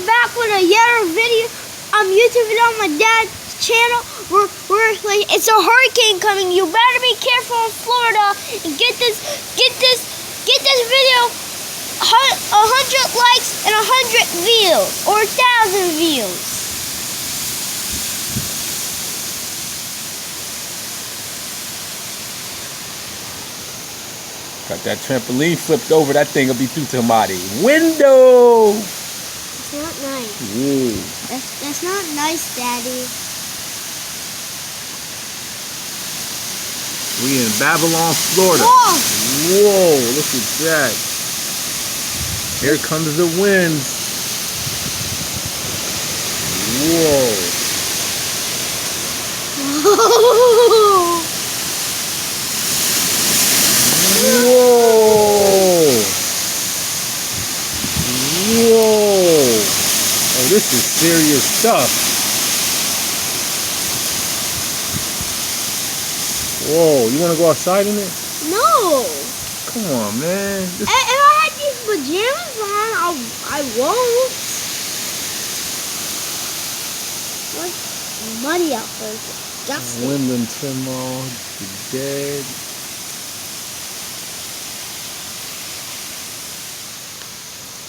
back with a yellow video, YouTube video on my dad's channel. We're like, it's a hurricane coming. You better be careful in Florida and get this video 100 likes and 100 views or 1,000 views. Got that trampoline flipped over. That thing will be through somebody's window. It's not nice. Ooh. That's not nice, Daddy. We in Babylon, Florida. Whoa! Whoa, look at that. Here comes the wind. Whoa. Whoa! Whoa. Whoa. Oh, this is serious stuff. Whoa, you want to go outside in it? No. Come on, man. If I had these pajamas on, I won't. It's muddy out there. Disgusting. Wyndham Trimall, the dead.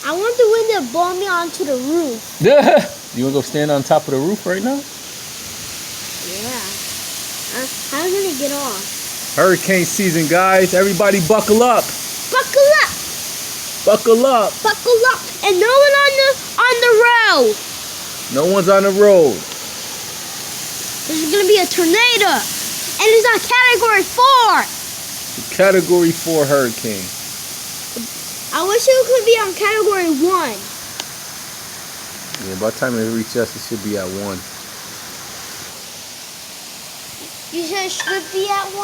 I want the wind to blow me onto the roof. You want to go stand on top of the roof right now? Yeah. How am I going to get off? Hurricane season, guys. Everybody buckle up. Buckle up. Buckle up. Buckle up. And no one on the road. No one's on the road. There's going to be a tornado. And it's on Category 4. Category 4 hurricane. I wish it could be on Category 1. Yeah, by the time it reaches us, it should be at 1. You said it should be at 1?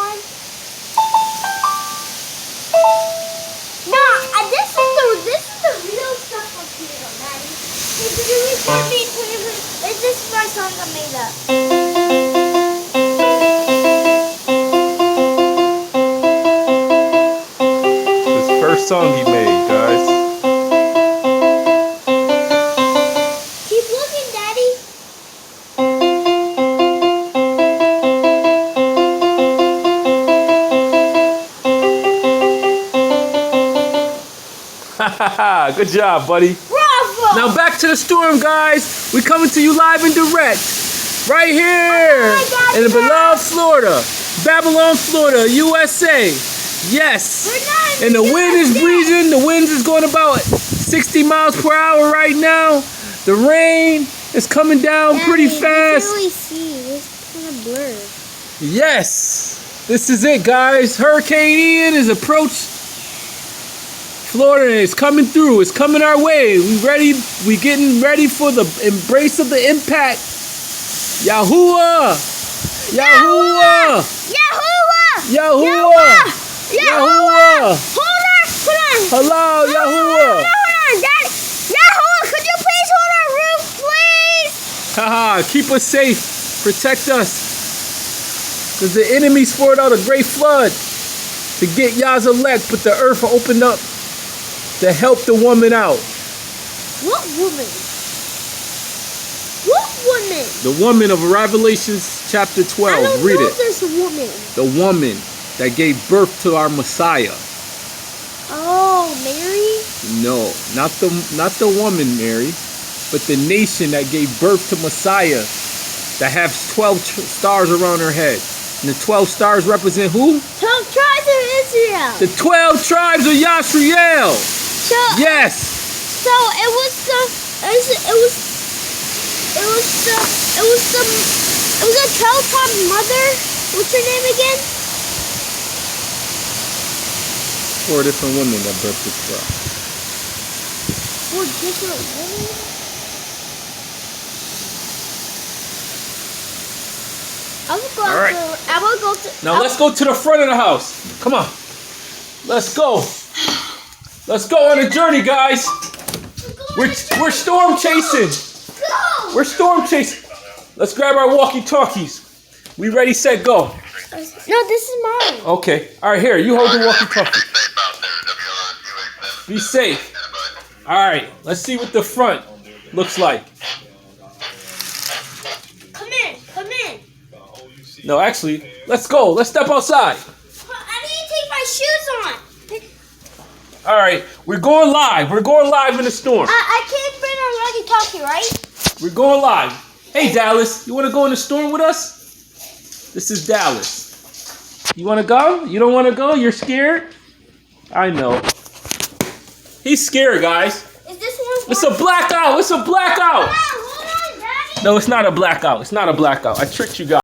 No, this is the real stuff up here, Daddy. This is my song I made up. His first song he made, guys. Keep looking, Daddy. Good job, buddy. Bravo! Now back to the storm, guys. We coming to you live and direct. Right here in the beloved Florida. Babylon, Florida, USA. Yes. And the wind is breezing. The wind is going about 60 miles per hour right now. The rain is coming down pretty fast. I can't really see. It's kind of blurred. Yes. This is it, guys. Hurricane Ian is approached Florida, and it's coming through. It's coming our way. We ready. We getting ready for the embrace of the impact. Yahuwah! Yahuwah! Yahuwah! Yahuwah! Yahuwah! Hold on! Hello, Yahuwah! Hold on, Daddy! Yahuwah, could you please hold our roof, please? Haha, keep us safe. Protect us. Because the enemies poured out a great flood to get Yah's elect, but the earth opened up to help the woman out. What woman? What woman? The woman of Revelations chapter 12. I don't Read know it. if there's a woman. The woman that gave birth to our Messiah. Oh, Mary? No, not the woman, Mary, but the nation that gave birth to Messiah, that has 12 stars around her head. And the 12 stars represent who? 12 tribes of Israel. The 12 tribes of Yashriel. So, Yes. So it was the 12 tribe mother. What's her name again? 4 different women that birthed the 4 12. different women. I will go to. Now let's go to the front of the house. Come on. Let's go. Let's go on a journey, guys. We're storm chasing. Go. We're storm chasing. Let's grab our walkie-talkies. We ready, set, go. No, this is mine. Okay. All right, here. You hold the walkie-talkie. Be safe. All right. Let's see what the front. looks like. Come in. Come in. No, actually, let's go. Let's step outside. I need to take my shoes on. All right, we're going live. We're going live in the storm. I can't bring on walkie-talkie, right? We're going live. Hey, Dallas, you want to go in the storm with us? This is Dallas. You want to go? You don't want to go? You're scared? I know. He's scared, guys. Is this one? It's a blackout. It's a blackout. Hold on, Daddy. No, it's not a blackout. It's not a blackout. I tricked you guys.